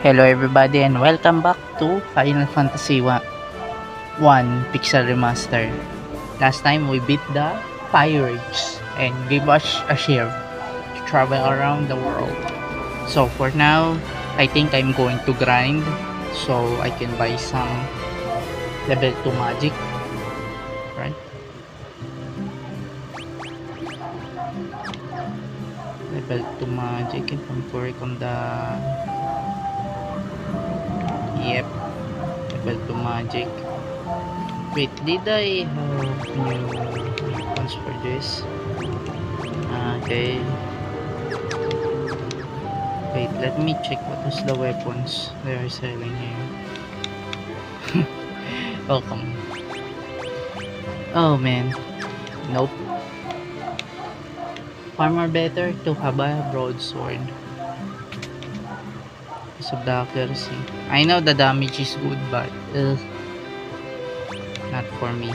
Hello everybody and welcome back to Final Fantasy 1 Pixel Remaster. Last time we beat the pirates and gave us a share to travel around the world. So for now, I think I'm going to grind so I can buy some level 2 magic, right? Level 2 magic if I'm correct on the... Yep, level 2 magic. Wait, did I have new weapons for this? Okay. Wait, let me check what is the weapons they are selling here. Oh, come on. Oh, man. Nope. Far more better to have a broadsword. Because of the accuracy. I know the damage is good, but not for me.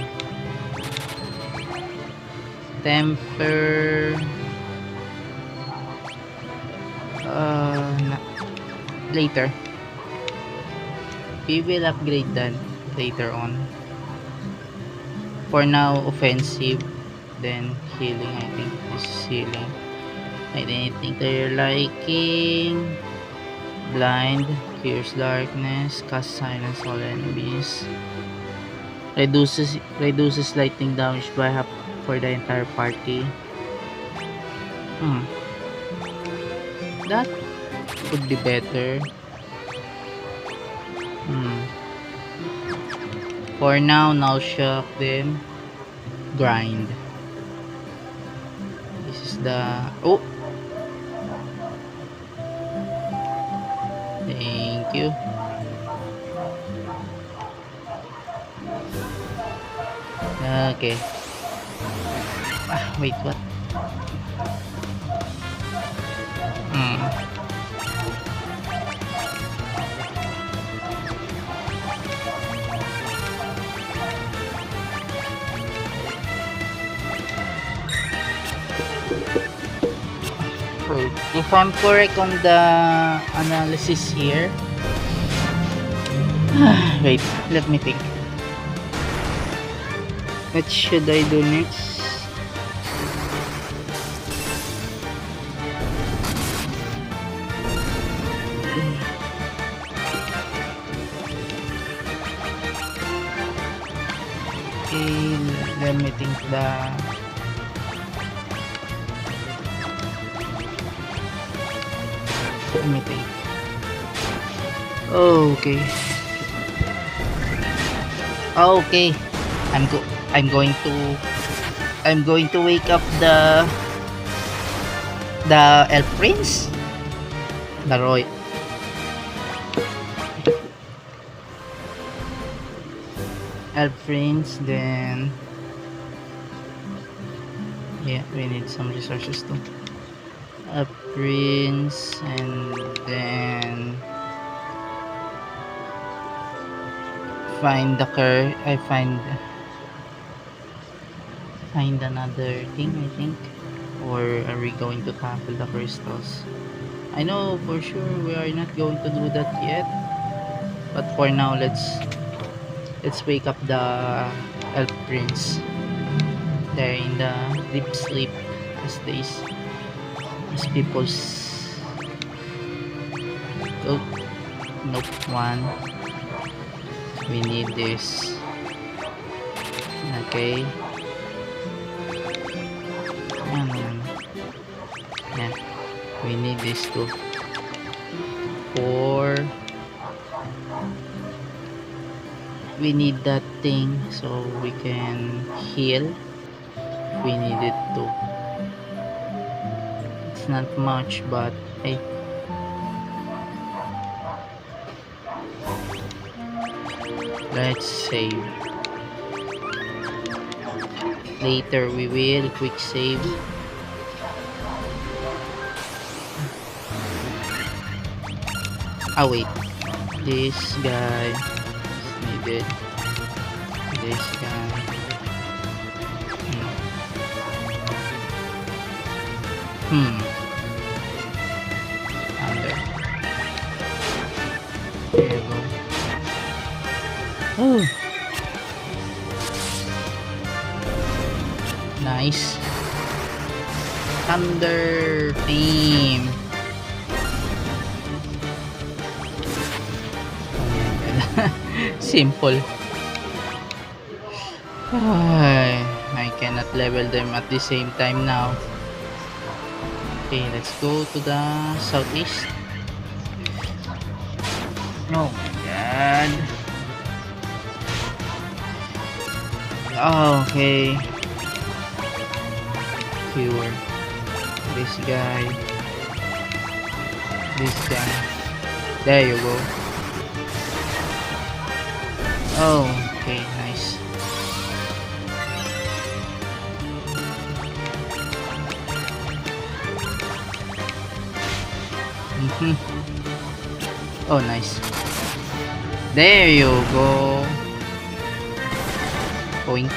Temper... later. We will upgrade that later on. For now, offensive, then healing. I think this is healing. Anything to your liking. Blind, cures darkness, cast silence all enemies. Reduces lightning damage by half for the entire party. That would be better. For now, shock them. Grind. This is the... Oh! Thank you. Okay. Wait, what? Wait, if I'm correct on the analysis here, wait, let me think. What should I do next? Okay, let me think let me think. Okay. Okay. I'm going to wake up the Elf Prince. The Roy. Elf Prince, then yeah, we need some resources too. A prince, and then find the find another thing, I think. Or are we going to tackle the crystals? I know for sure we are not going to do that yet, but for now let's wake up the Elf Prince. They're in the deep sleep these days. These people's... Oh, nope, one. We need this. Okay. Yeah, we need this too. 4. We need that thing so we can heal. We need it too. It's not much, but hey. Let's save. Later we will quick save. Wait. This guy is needed. This guy. Under. There you go. Oh, nice. Thunder Team. Oh my god. Simple. Ay, I cannot level them at the same time now. Okay, let's go to the southeast. Oh my god. Okay. Cure. This guy. This guy. There you go. Oh, okay, nice. Oh, nice. There you go. Point.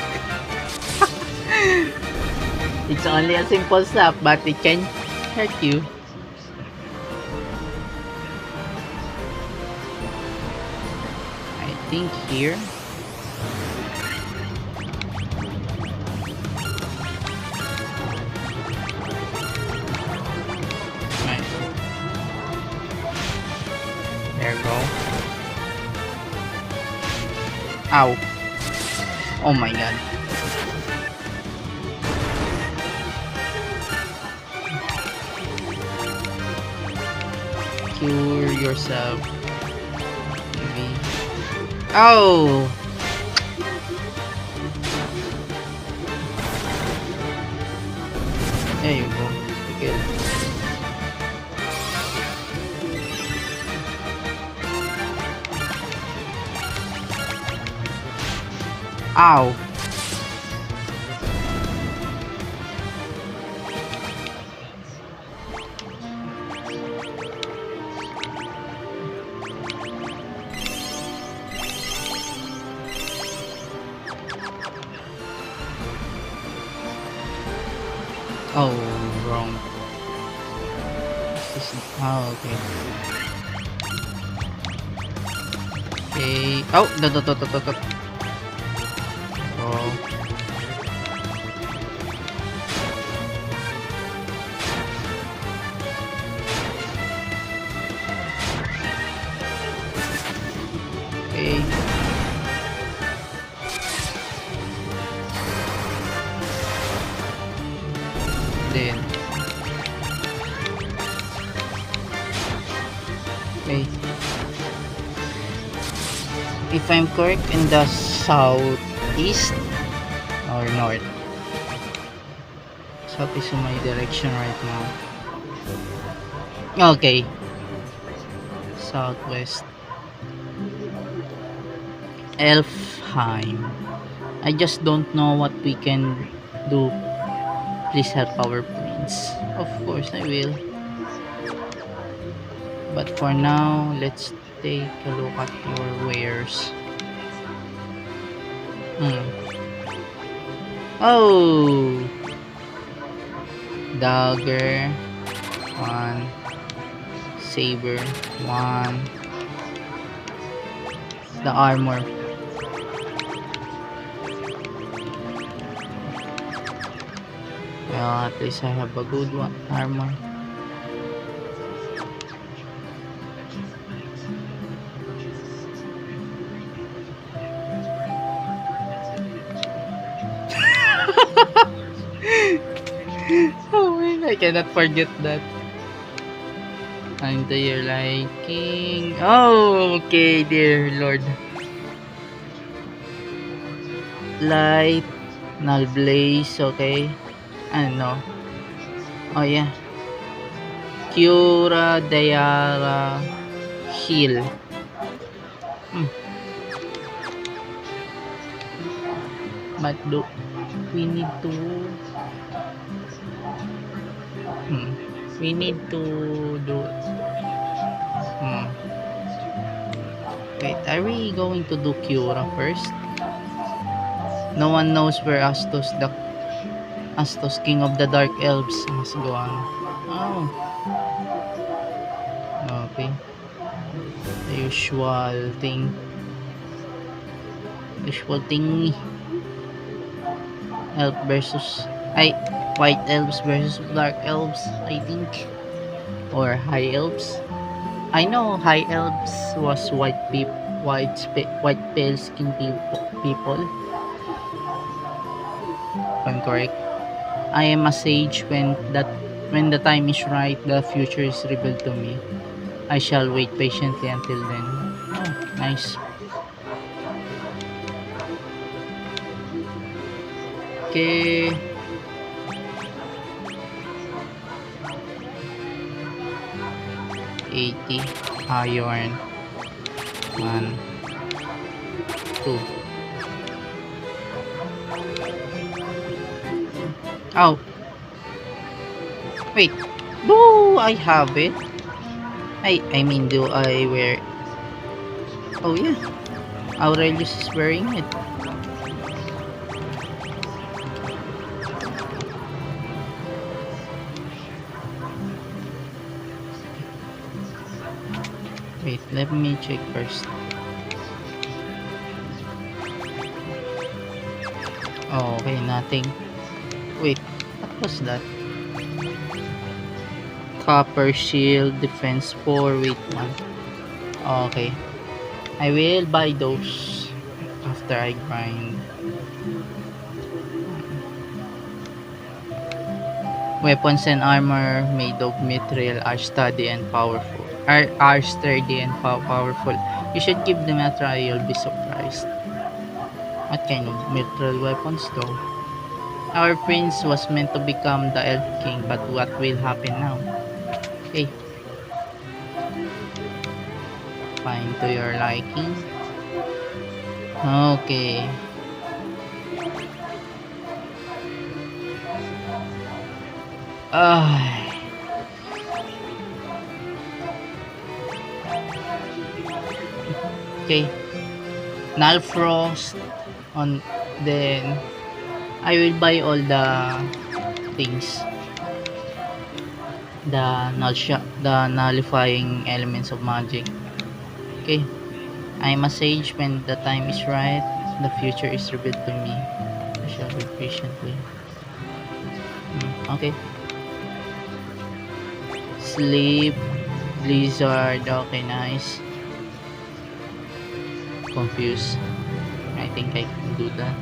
It's only a simple slap, but it can hurt you. I think here. Right. There you go. Ow. Oh my god. Cure yourself. Maybe. Oh! There you go. Okay. Ow! Oh, wrong. Oh, okay. Okay. Oh, Oh. Okay. Then. Okay. If I'm correct, in the southeast or north. South is in my direction right now. Okay. Southwest. Elfheim. I just don't know what we can do. Please help our prince. Of course I will. But for now, let's take a look at your wares. Oh! Dagger. 1. Saber. 1. The armor. Well, at least I have a good one. Armor. Oh man, I cannot forget that. I'm to your liking. Oh, okay, dear Lord. Light, null blaze, okay. Ano? Oh yeah. Cura, Diara, heal. But do we need to we need to do wait, are we going to do Cura first? No one knows where Astos, king of the Dark Elves, has gone. Oh, okay. The usual thing. Usual thingy. Elf versus... Ay, white elves versus dark elves, I think. Or high elves. I know high elves was white pale skin people, if I'm correct. I am a sage when the time is right, the future is revealed to me. I shall wait patiently until then. Oh, nice. Okay, 80 iron. 1, 2. Oh, wait. Do I have it? I mean, do I wear... Oh yeah, Aurelius is wearing it. Wait, let me check first. Oh, okay, nothing. Wait, what was that? Copper shield, defense 4, wait 1. Okay, I will buy those after I grind. Weapons and armor made of mithril are sturdy and powerful. Are sturdy and powerful. You should give them a try, you'll be surprised. What kind of mithril weapons though? Our prince was meant to become the elf king, but what will happen now? Okay, fine to your liking. Okay. Ah, okay. Null Frost on, then I will buy all the things, the nullifying elements of magic. Okay, I'm a sage when the time is right. The future is revealed to me. I shall wait patiently. Okay. Sleep, blizzard. Okay, nice. Confused. I think I can do that.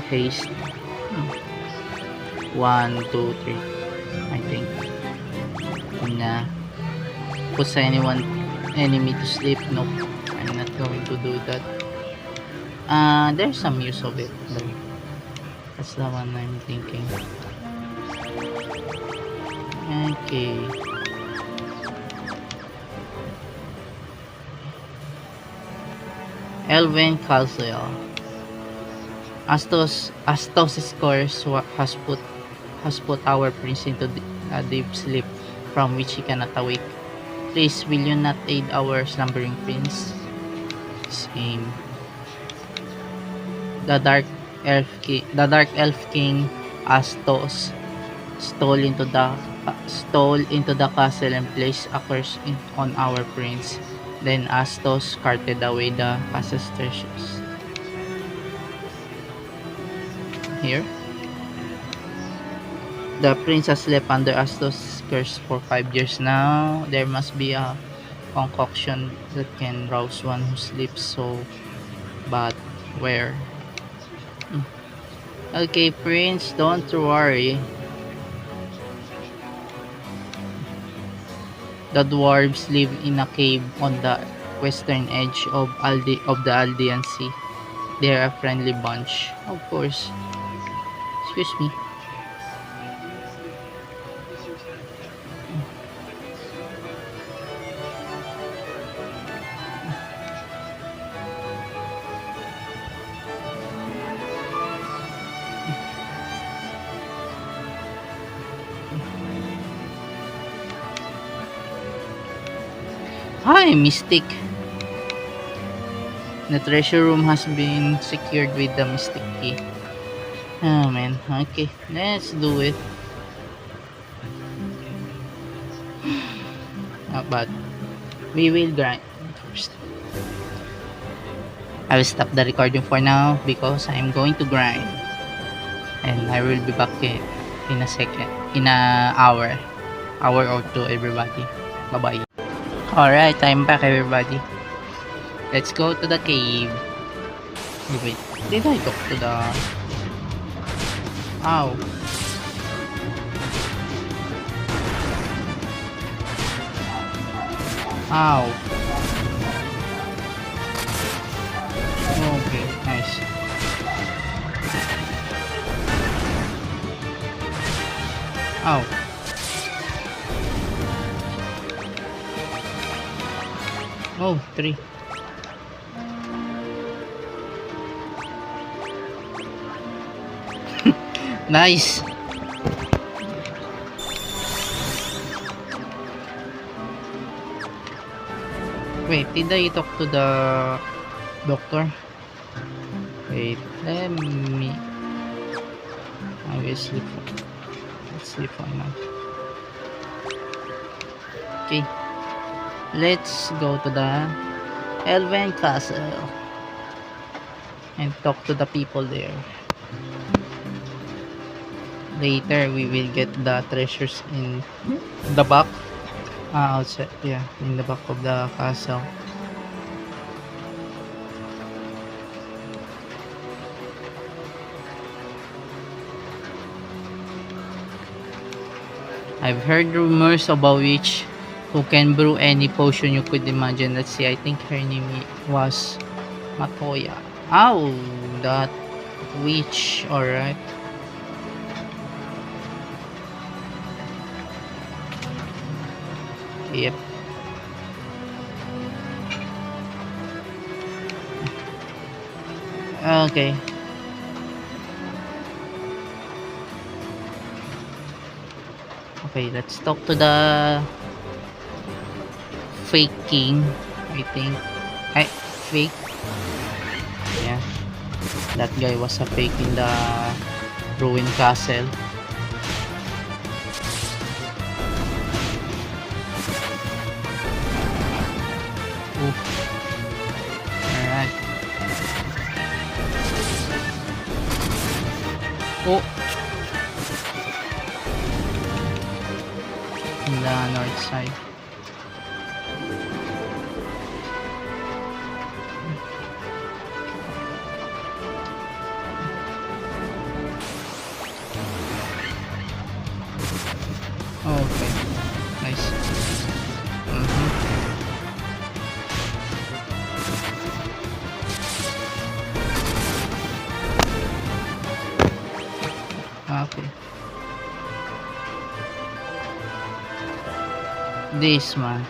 Haste. 1, 2, 3. I think. Nah. Push anyone enemy to sleep. Nope. I'm not going to do that. There's some use of it though. That's the one I'm thinking. Okay. Elven Castle. Astos' curse has put our prince into a deep sleep from which he cannot awake. Please, will you not aid our slumbering prince? Same. The dark elf king Astos stole into the castle and placed a curse on our prince. Then Astos carted away the castle's treasures. Here, the prince has slept under Astos' curse for 5 years now. There must be a concoction that can rouse one who sleeps so, but where? Okay, prince, don't worry. The dwarves live in a cave on the western edge of the Aldean Sea. They are a friendly bunch. Of course. Excuse me. Hi, Mystic. The treasure room has been secured with the Mystic key. Oh man, okay, let's do it. but we will grind first. I will stop the recording for now because I'm going to grind, and I will be back in a second, in a hour or two, everybody. Bye bye. Alright, I'm back, everybody. Let's go to the cave. Wait, did I talk to the... Ow. Ow. Okay, nice. Ow. Oh, 3. Nice. Wait, did I talk to the doctor? Wait, let me... I will sleep. Let's sleep for now. Okay. Let's go to the Elven Castle and talk to the people there. Later, we will get the treasures in the back. Outside, yeah, in the back of the castle. I've heard rumors about witch who can brew any potion you could imagine. Let's see, I think her name was Matoya. Ow, that witch, alright. Yep. Okay. Okay, let's talk to the fake king, I think. Fake? Yeah. That guy was a fake in the ruined castle. Alright. Oh! In the north side. Okay. Nice. Okay. This one.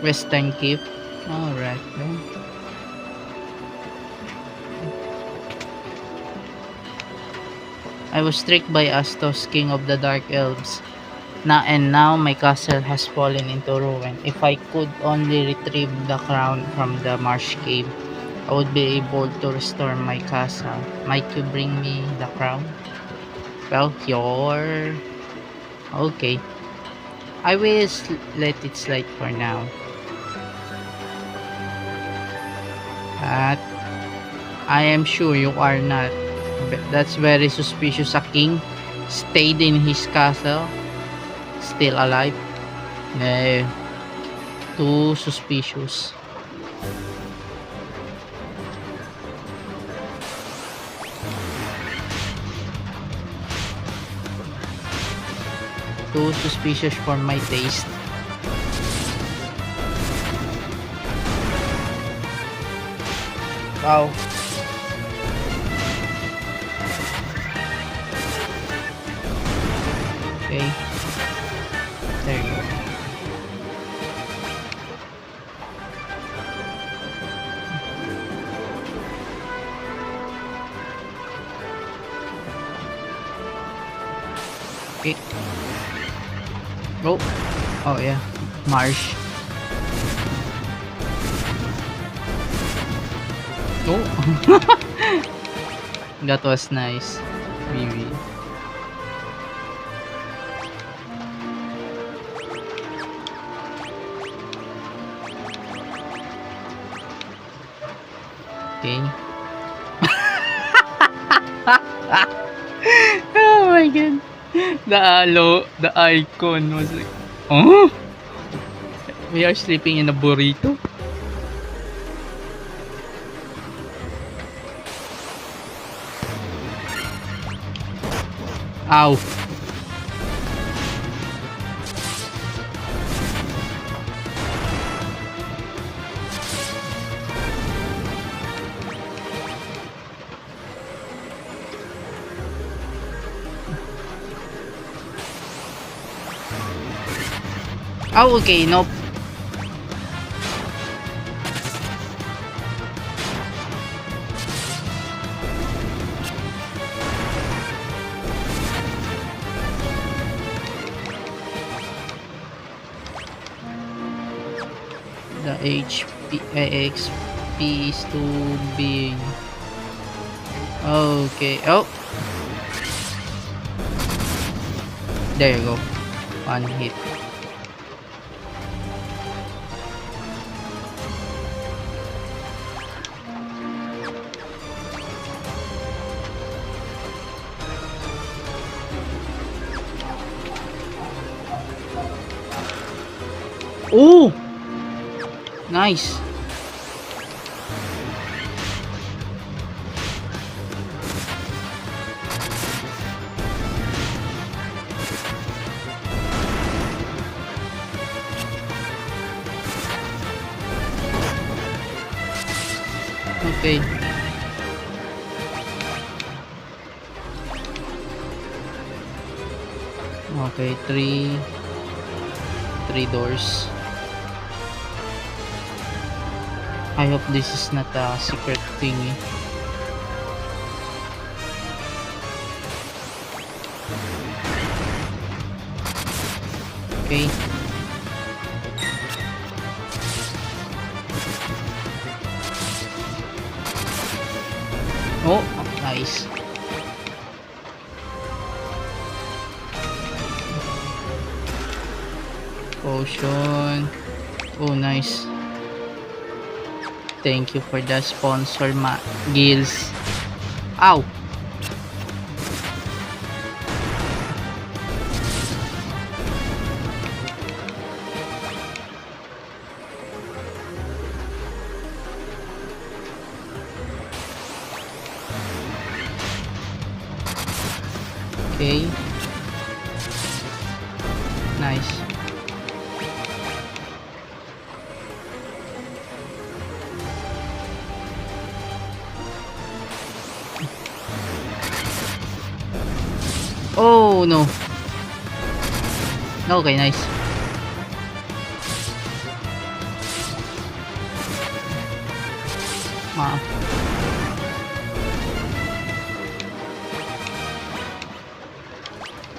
Western Cape. Alright then. I was tricked by Astos, king of the dark elves. Now my castle has fallen into ruin. If I could only retrieve the crown from the marsh cave, I would be able to restore my castle. Might you bring me the crown? Well, you're... Okay. I will let it slide for now. But I am sure you are not. That's very suspicious. A king stayed in his castle, still alive. No, too suspicious. Too suspicious for my taste. Wow. Okay. There you go. Okay. Go. Oh yeah. Marsh. Oh. That was nice. Really. Okay. Oh my god. The icon was like, oh, we are sleeping in a burrito. Ow. Oh, okay, nope. The XP is too big. Okay. Oh, there you go. One hit. Oh, nice. Okay. Okay, three doors. I hope this is not a secret thingy. Okay. Oh, nice. Potion. Oh, nice. Thank you for the sponsor, Gills. Ow! Okay. Nice. Oh no. Okay, nice.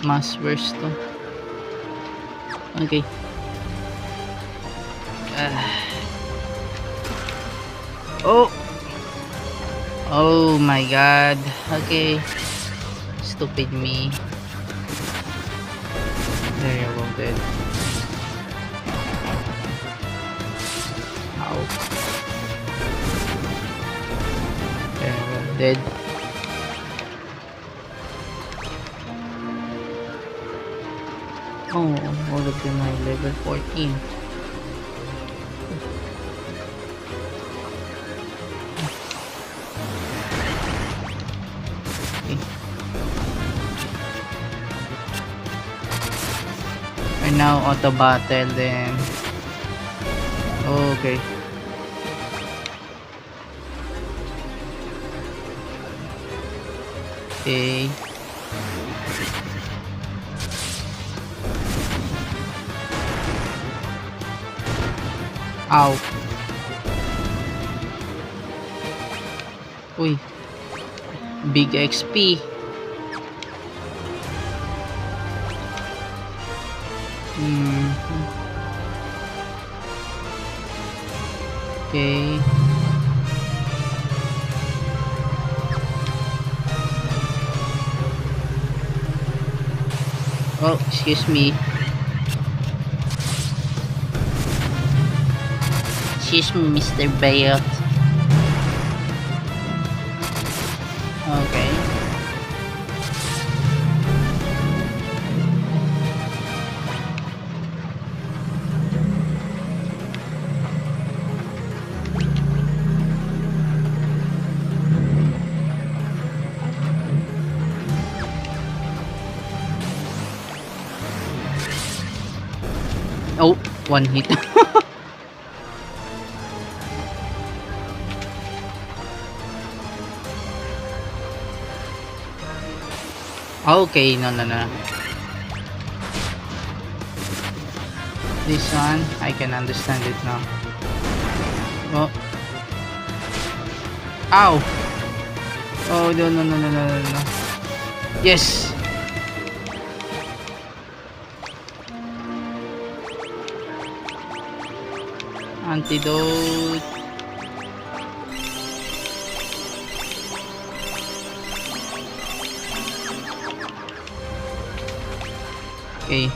Mas worse to. Okay. Oh. Oh my god. Okay. Stupid me. There you go, dead. Ow. There you go, dead. Oh, all of them are level 14. Okay. We're now auto battle then. Okay. Okay. Ow. Uy. Big XP. Okay. Oh, excuse me. Excuse me, Mr. Bayot. Oh, one hit. Okay, no, no, no. This one, I can understand it now. Oh. Ow! Oh, no, no, no, no, no, no, no. Yes! Antidote. Okay.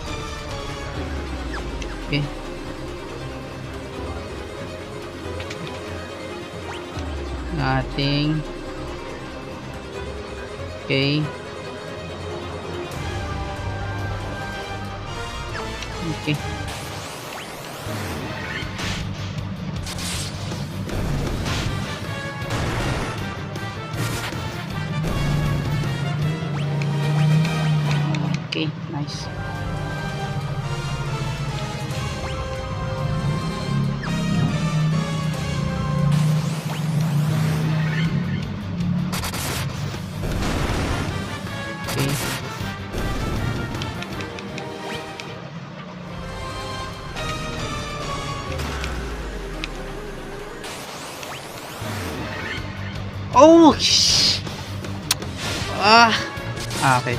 Okay. Nothing. Okay. Okay. Okay, nice. Okay. Oh! Ah! Okay.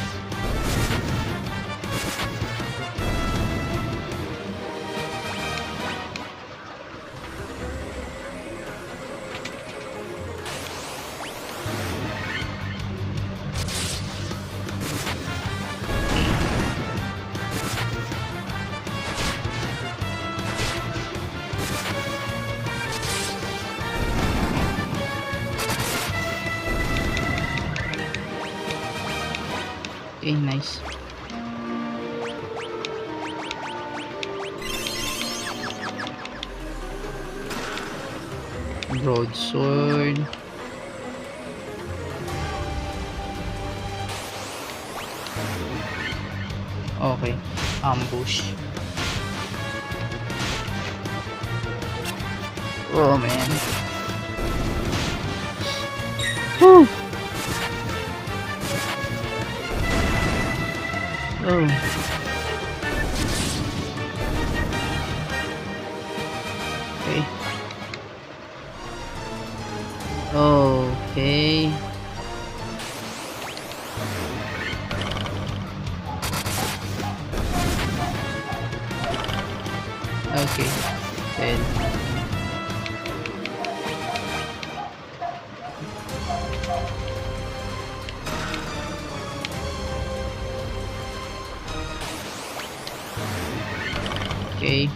Okay, nice. Broadsword. Okay. Ambush. Oh man. Whew. Oh. Okay. Okay. Okay. Then. Okay.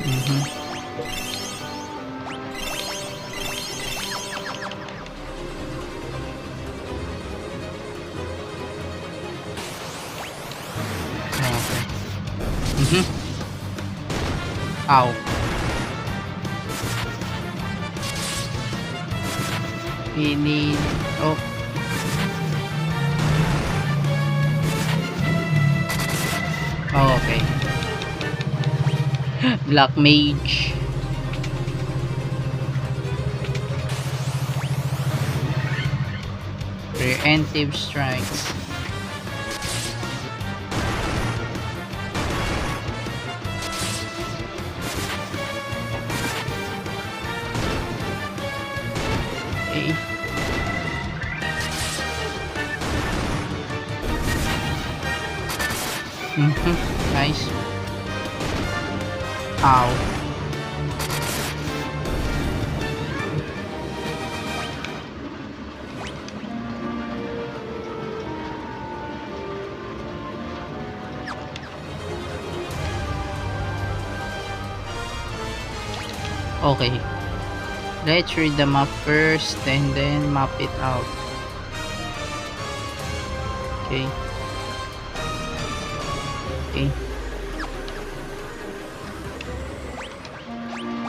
Mm-hmm. Okay. Mm-hmm. Ow. We need... Oh. Oh, okay. Black Mage. Preemptive strikes. Okay. Mm-hmm. Nice. Ow. Okay. Let's read the map first and then map it out. Okay. Okay.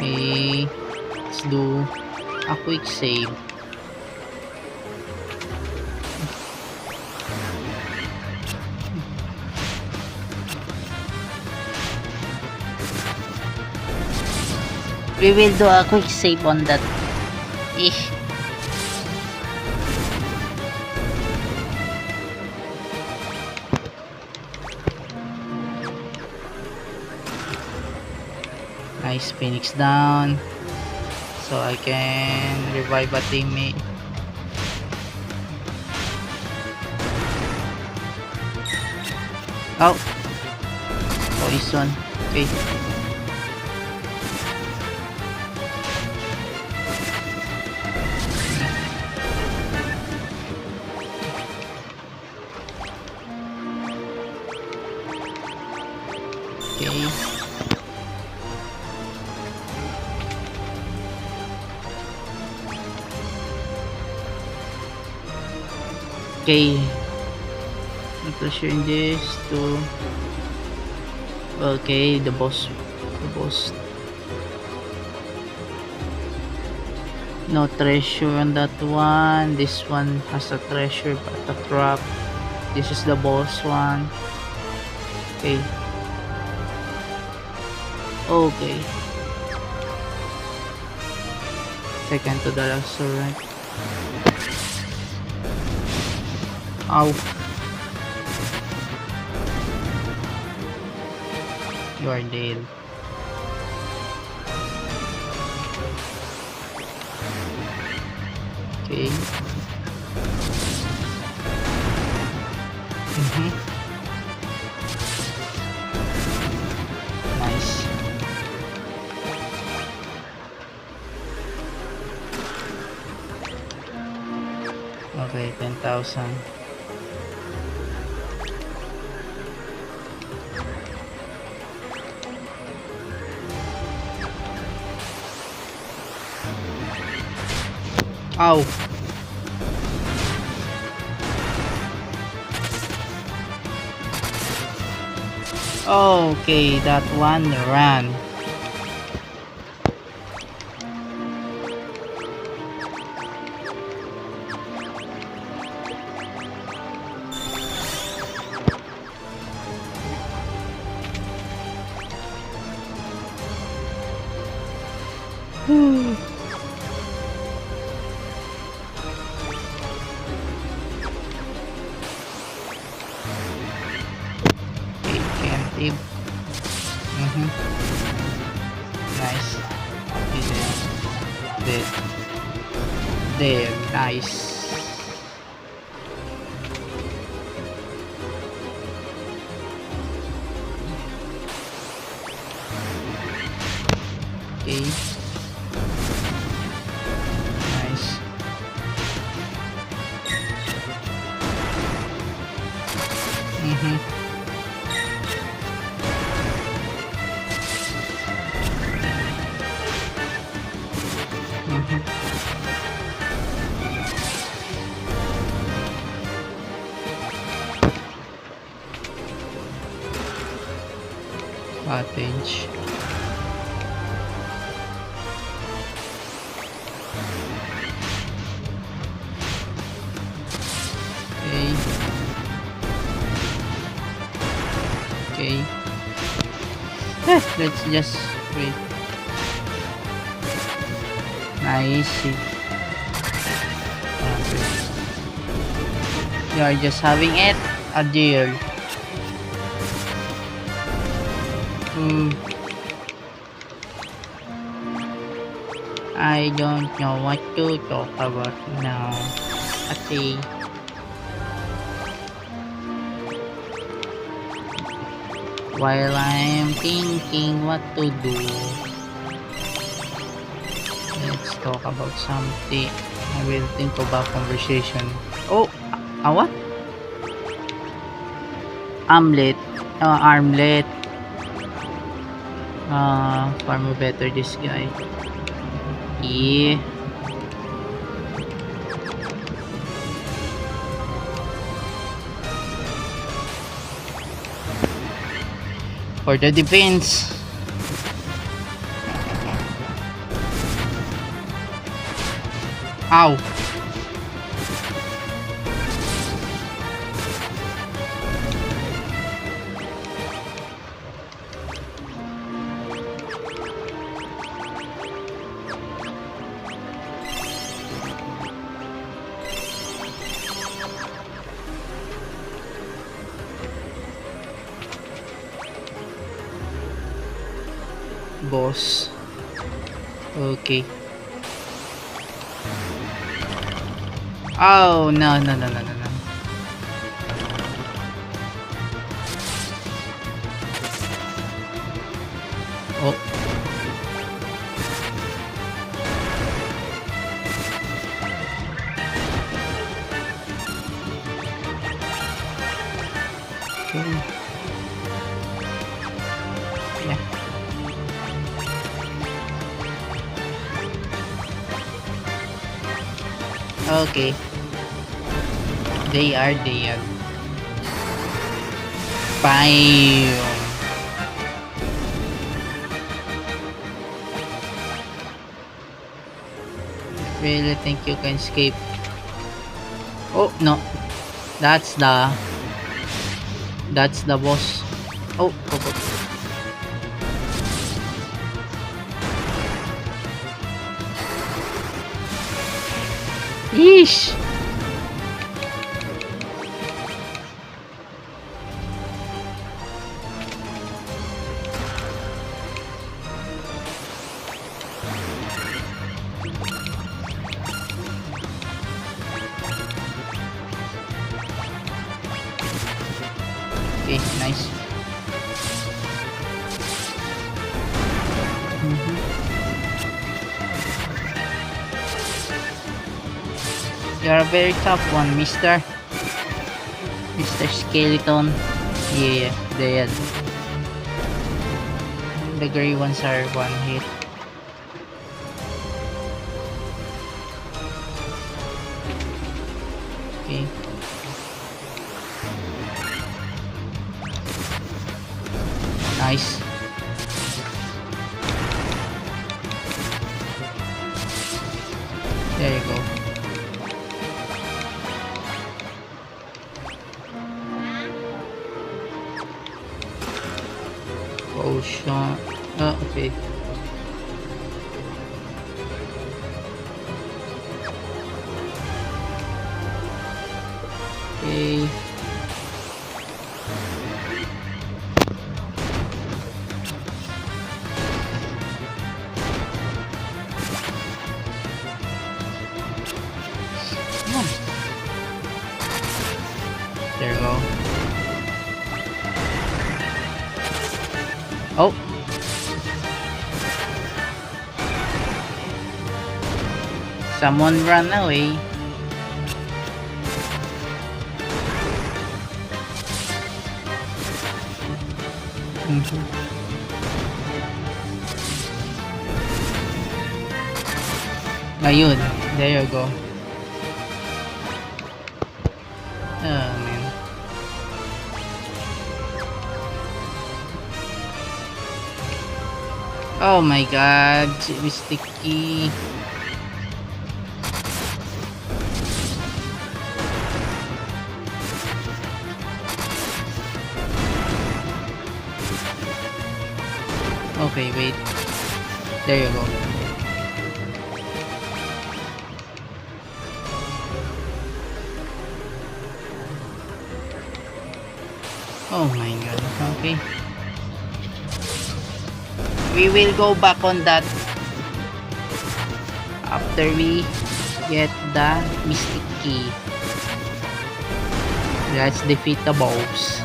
Okay, let's do a quick save. We will do a quick save on that. Ish. Nice, Phoenix down. So I can revive a teammate. Oh! Poison. Okay. Okay. Okay. Pressure this to. Okay, the boss. No treasure on that one. This one has a treasure but a trap. This is the boss one. Okay. Okay. Second to the last rank. Ow. You are dead. Okay. Nice. Okay, 10,000. Ow. Okay, that one ran. Preemptive. Nice. There. Nice. Okay. Nice. Cottage. Okay. Okay. Let's just wait. Nice. Okay. You are just having it a deal. I don't know what to talk about now. Okay. While I'm thinking what to do, let's talk about something. I will think about conversation. Oh, what? Armlet. Armlet. Far more better this guy. Yeah. For the defense. Ow! Boss. Okay. Oh, no, no, no, no, no, no. Oh. Okay. Yeah. Okay. They are dead. Bam! Really think you can escape? Oh, no. That's the boss. Oh, oh, oh. Yeesh! Okay, nice. Mhm. You're a very tough one, Mr. Skeleton. Yeah, dead. The gray ones are one hit. Okay. Nice. There you go. Potion. Okay. Okay. There you go. Oh. Someone ran away. Ayun. There you go. Oh man. Oh my god. Mystic Key. Okay, wait. There you go. Oh my god. Okay. We will go back on that after we get the Mystic Key. Let's defeat the boss.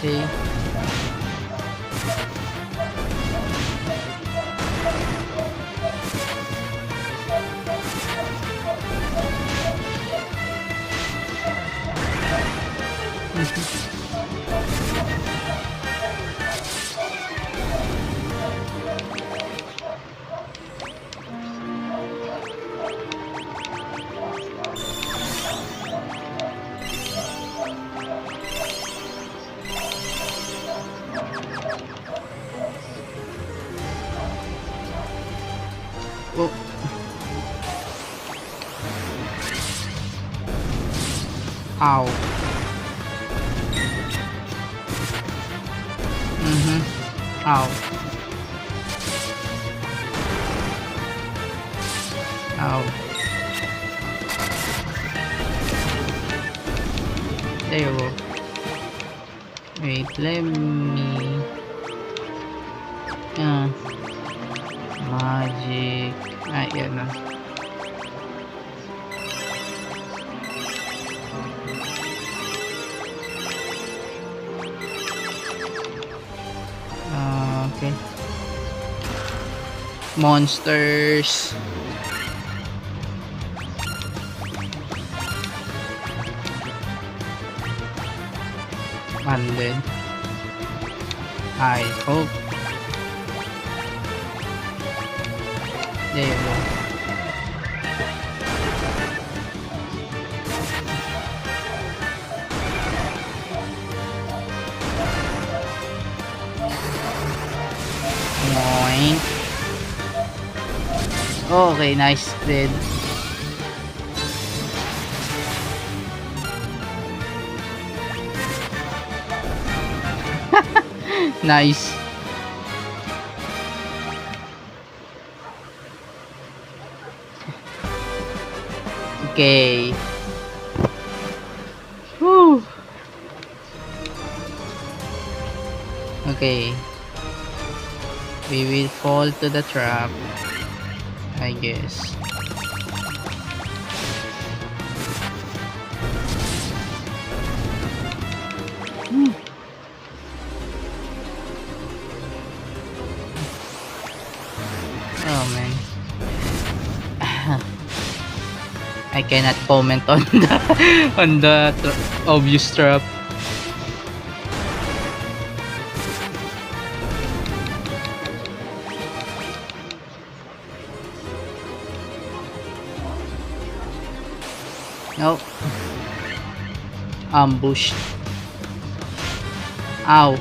Okay. Ow. Ow. Ow. There you go. Wait, let me... magic. Ay, yan na. Okay. Monsters. And then I hope there you go. Moink. Okay, nice. Dead. Nice. Okay. Whew. Okay. We will fall to the trap, I guess. Oh man. I cannot comment on the obvious trap. Nope. Ambushed. Ow.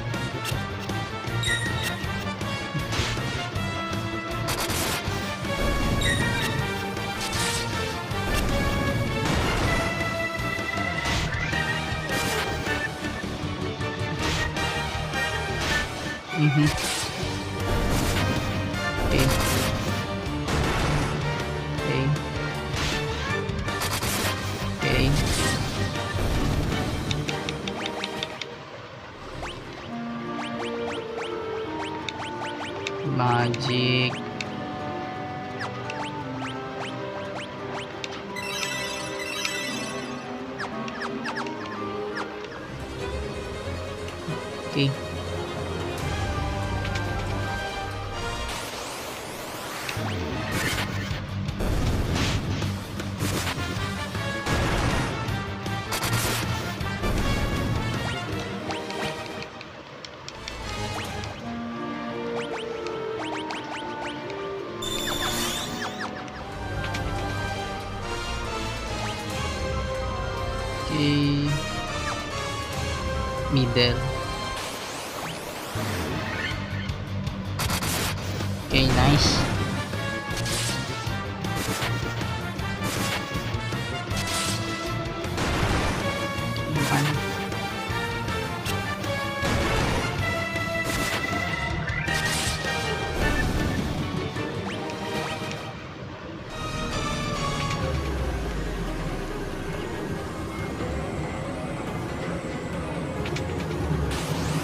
Okay. Okay. Okay. Magic. Okay. Okay. Middle. Okay, nice.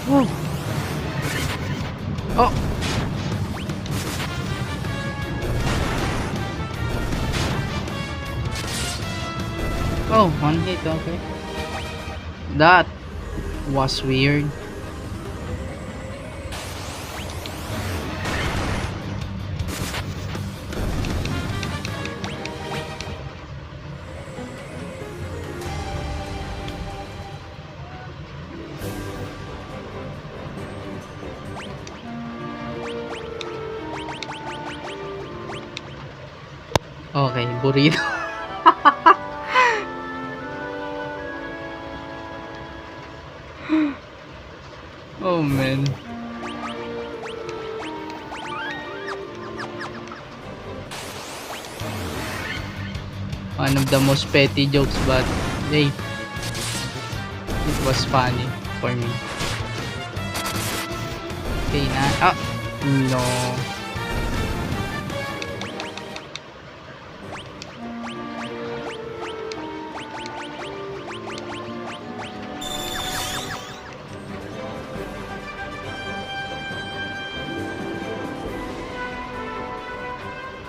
Woo. Oh. Oh, one hit, okay. That was weird. Okay, burrito. Oh man. One of the most petty jokes, but hey, It was funny for me. Okay na. Ah! No.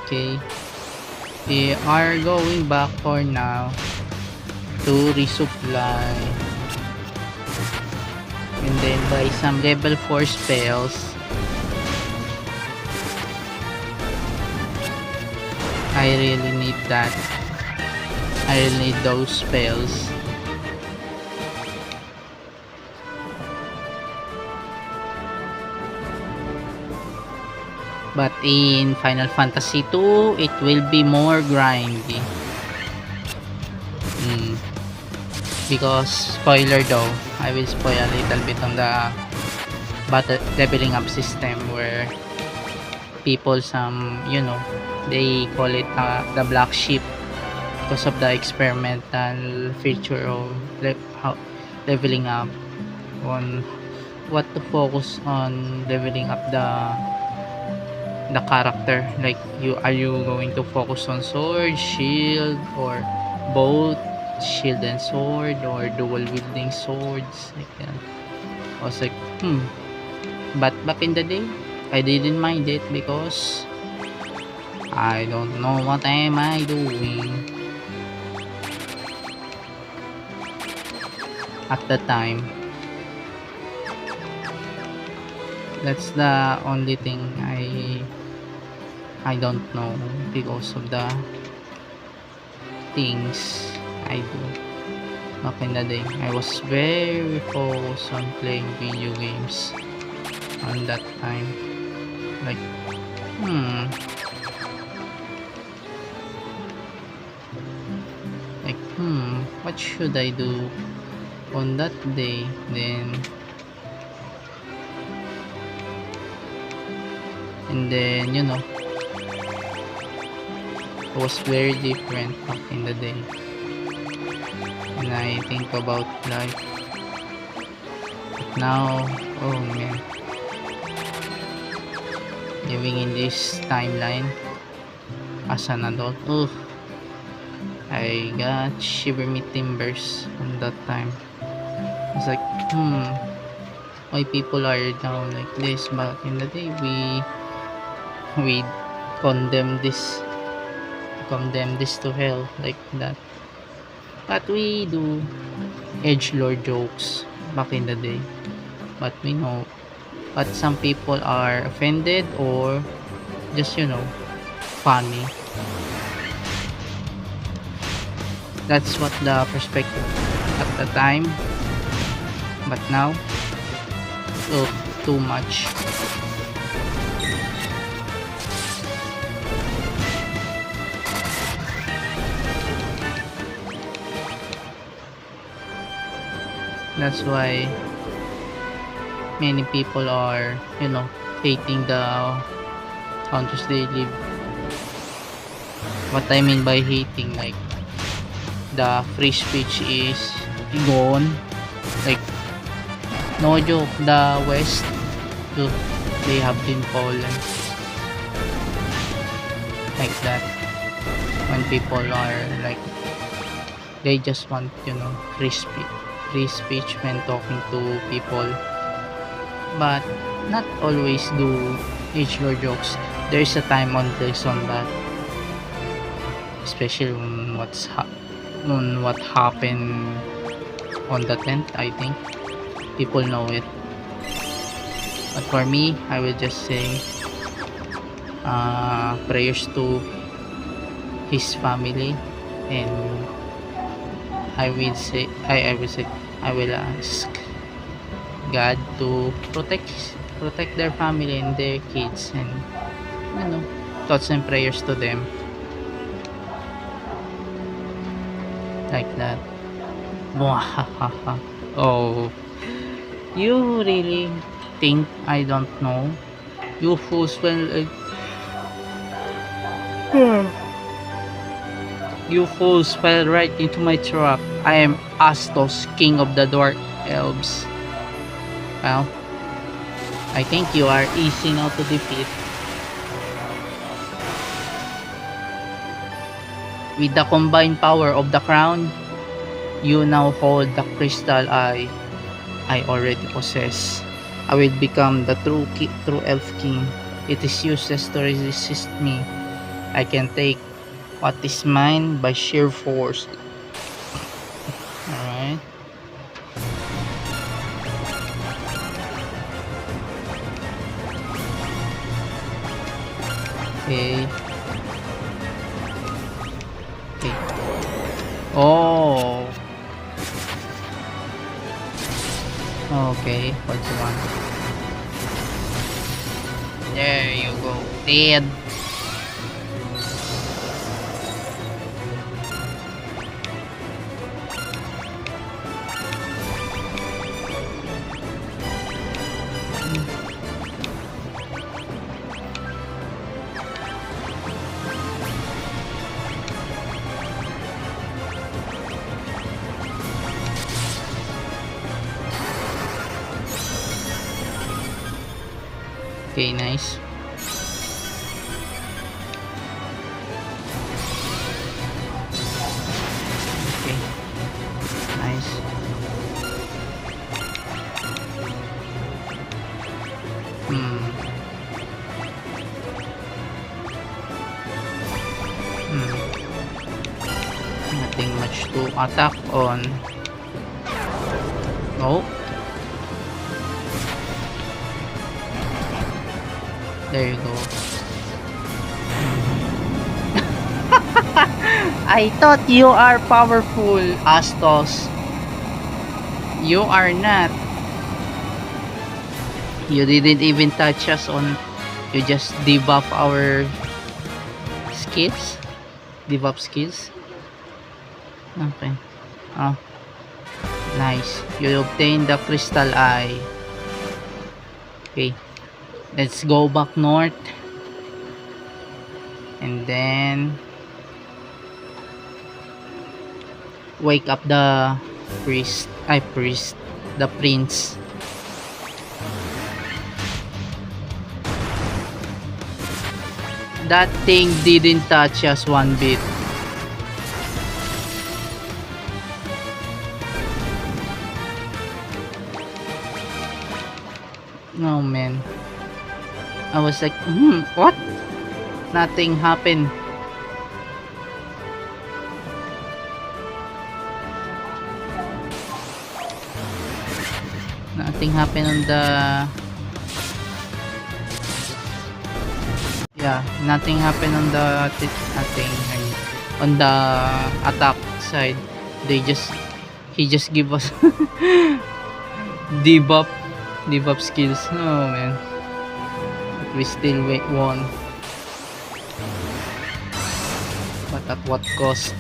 Okay. We are going back for now to resupply. And then buy some level 4 spells. I really need that. I really need those spells. But in Final Fantasy 2, it will be more grindy. Because, spoiler though, I will spoil a little bit on the battle leveling up system where people, they call it the black sheep because of the experimental feature of leveling up on what to focus on leveling up the character. Like, are you going to focus on sword, shield, or both shield and sword, or dual wielding swords, like that. I was like, but back in the day I didn't mind it because I don't know what am I doing at the time. That's the only thing I don't know because of the things I do back in the day. I was very focused on playing video games on that time. Like, what should I do on that day then? And then, it was very different back in the day. And I think about life. But now, oh man, living in this timeline as an adult, I got shiver me timbers on that time. It's like, why people are now like this? But in the day, we condemn this to hell, like that. But we do edgelord jokes back in the day. But we know, but some people are offended or just, funny. That's what the perspective at the time. But now, too much. That's why many people are, hating the countries they live. What I mean by hating, like, the free speech is gone. Like, no joke, the West, they have been fallen. Like that. When people are like, they just want, free speech when talking to people, but not always do edgelord jokes. There's a time on this on that, especially on what happened on the 10th. I think people know it, but for me, I will just say prayers to his family, and I will ask God to protect their family and their kids, and thoughts and prayers to them, like that. Oh, you really think I don't know? You fools will You fools fell right into my trap. I am Astos, king of the Dark Elves. Well, I think you are easy now to defeat. With the combined power of the crown, you now hold the crystal eye I already possess. I will become the true elf king. It is useless to resist me. I can take what is mine by sheer force. Alright. Okay. Okay. Oh. Okay. What's the one? There you go. Dead. Okay, nice. Okay, nice. Nothing much to attack on. Oh. There you go. I thought you are powerful, Astos. You are not. You didn't even touch us on. You just debuff our skills. Debuff skills. Okay. Oh. Nice. You obtained the crystal eye. Okay. Let's go back north. And then wake up the priest. The prince. That thing didn't touch us one bit. No, man. I was like, what? Nothing happened. Nothing happened on the... Yeah, nothing happened on the... on the attack side. He just give us debuff skills. Oh man, we still won, but at what cost?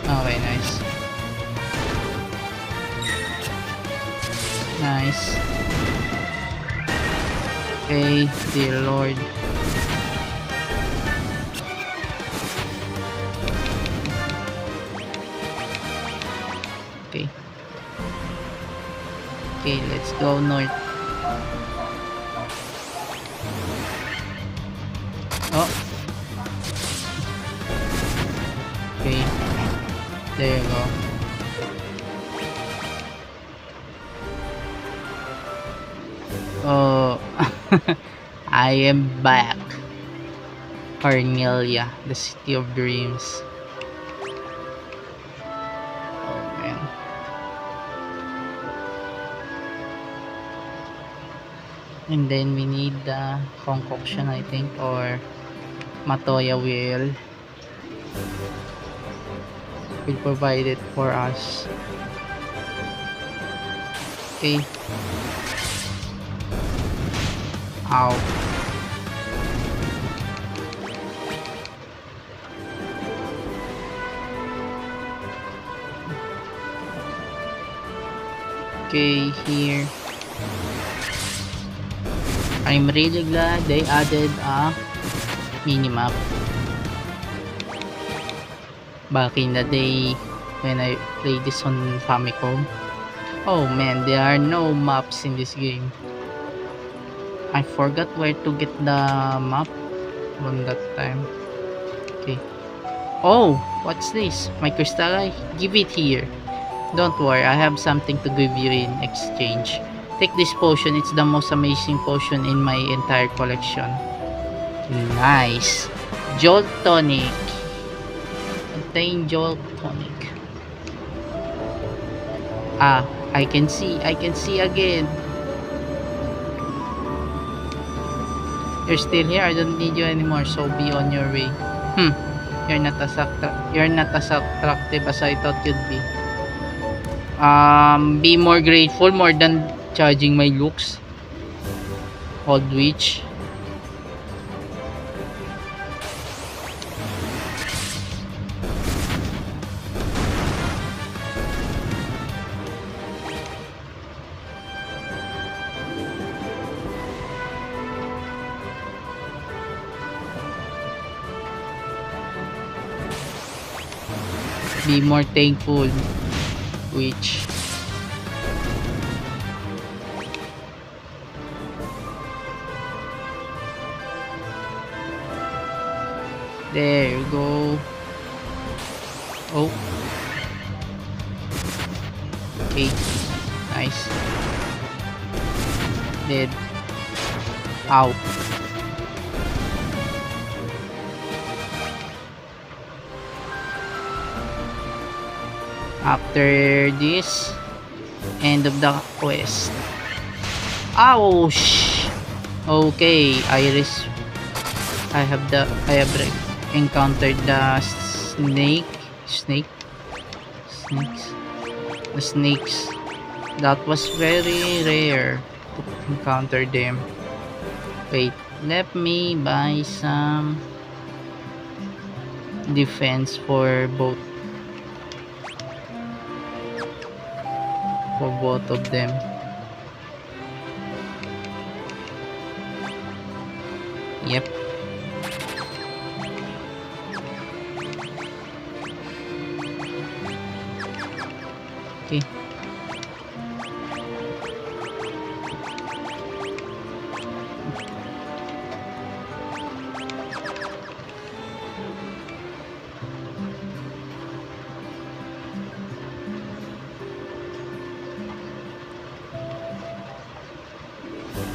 Okay, nice. Okay, dear Lord. Okay, let's go north. Oh. Okay. There you go. Oh. I am back. Carnelia, the city of dreams. And then we need the concoction, I think, or Matoya will provide it for us. Okay. Ow. Okay, here. I'm really glad they added a minimap. Back in the day when I played this on Famicom. Oh man, there are no maps in this game. I forgot where to get the map on that time. Okay. Oh, what's this? My crystal eye? Give it here. Don't worry, I have something to give you in exchange. Take this potion, it's the most amazing potion in my entire collection. Nice. Jolt Tonic. Obtain Jolt Tonic. Ah, I can see again. You're still here, I don't need you anymore, so be on your way. You're not as attractive as I thought you'd be. Be more grateful more than judging my looks. Old witch. Be more thankful, witch. There you go. Oh. Okay. Nice. Dead. Ow. After this, end of the quest. Ouch! Okay, I have encountered the the snakes. That was very rare to encounter them. Wait, let me buy some defense for both of them. Yep. Okay.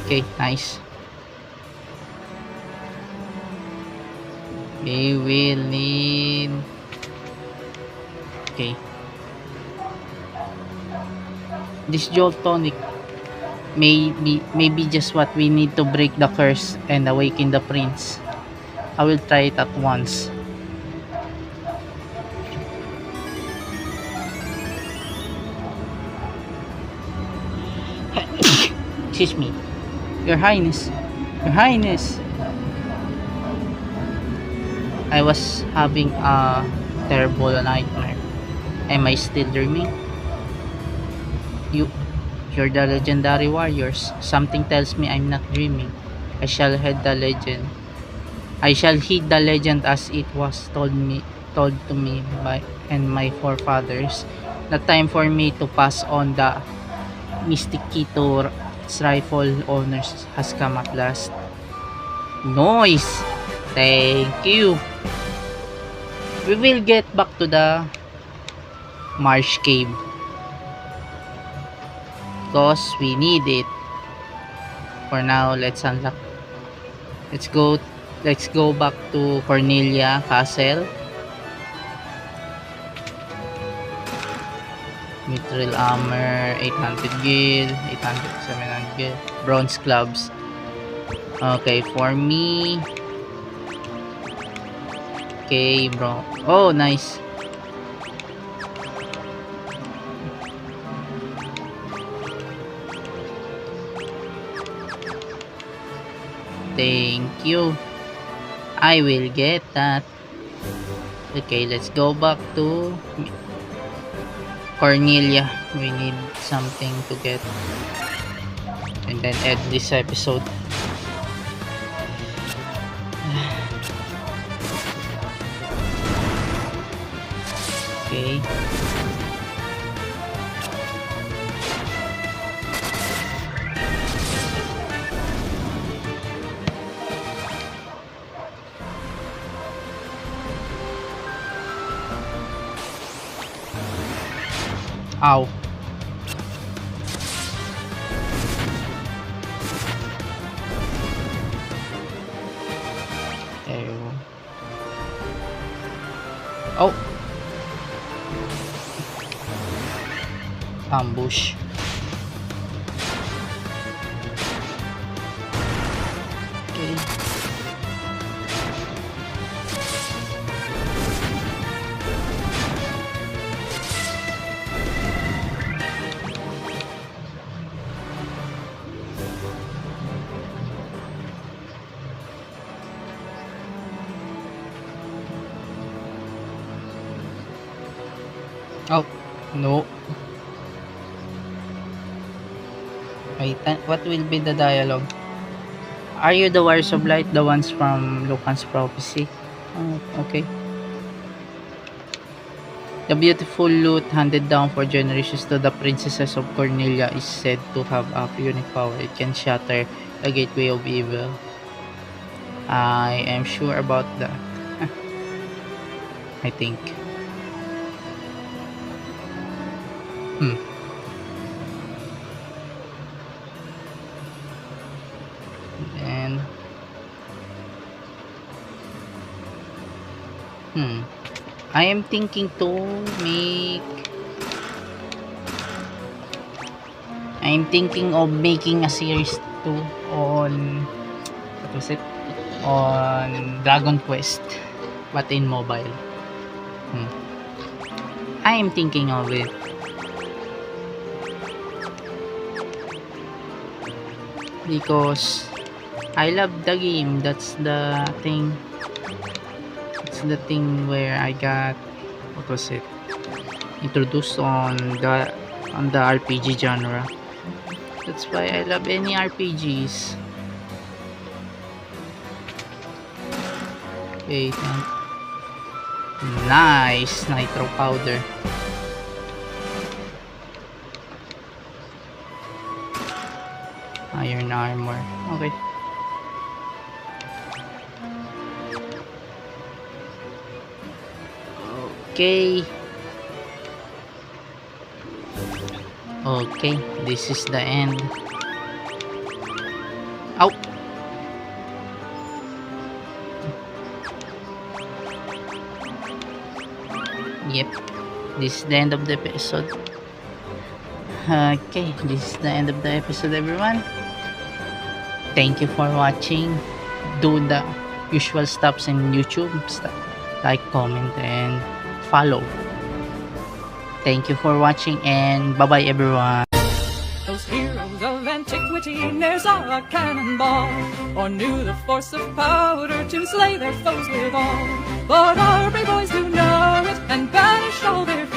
Okay, nice. We will need... Okay. This Jolt Tonic may be just what we need to break the curse and awaken the prince. I will try it at once. Excuse me. Your Highness. Your Highness. I was having a terrible nightmare. Am I still dreaming? You're the legendary warriors. Something tells me I'm not dreaming. I shall heed the legend. I shall heed the legend as it was told to me by my forefathers. The time for me to pass on the mystic key to its rightful owners has come at last. Noise! Thank you. We will get back to the marsh cave because we need it. For now, let's go back to Cornelia Castle. Mithril armor, 800 gil, 800, 700 bronze clubs. Okay, for me. Okay, bro. Oh, nice. Thank you. I will get that. Okay, let's go back to Cornelia. We need something to get and then end this episode. Okay. Ow. Ew. Oh. Ambush. Okay. Oh, no. Wait, what will be the dialogue? Are you the wires of light, the ones from Lucan's prophecy? Oh, okay. The beautiful lute handed down for generations to the princesses of Cornelia is said to have a unique power. It can shatter the gateway of evil. I am sure about that. I think. Hmm. And I am thinking to make I'm thinking of making a series 2 on what was it? On Dragon Quest but in mobile. I am thinking of it. Because I love the game. That's the thing. It's the thing where I got what was it? Introduced on the RPG genre. That's why I love any RPGs. Okay, nice nitro powder. Iron armor. Okay. Okay. Okay, this is the end. Ow! Yep, this is the end of the episode. Okay, this is the end of the episode, everyone. Thank you for watching. Do the usual stops in YouTube. Like, comment, and follow. Thank you for watching, and bye-bye, everyone. Those heroes of antiquity ne'er saw a cannonball, or knew the force of powder to slay their foes withal. But our brave boys do know it, and banish all their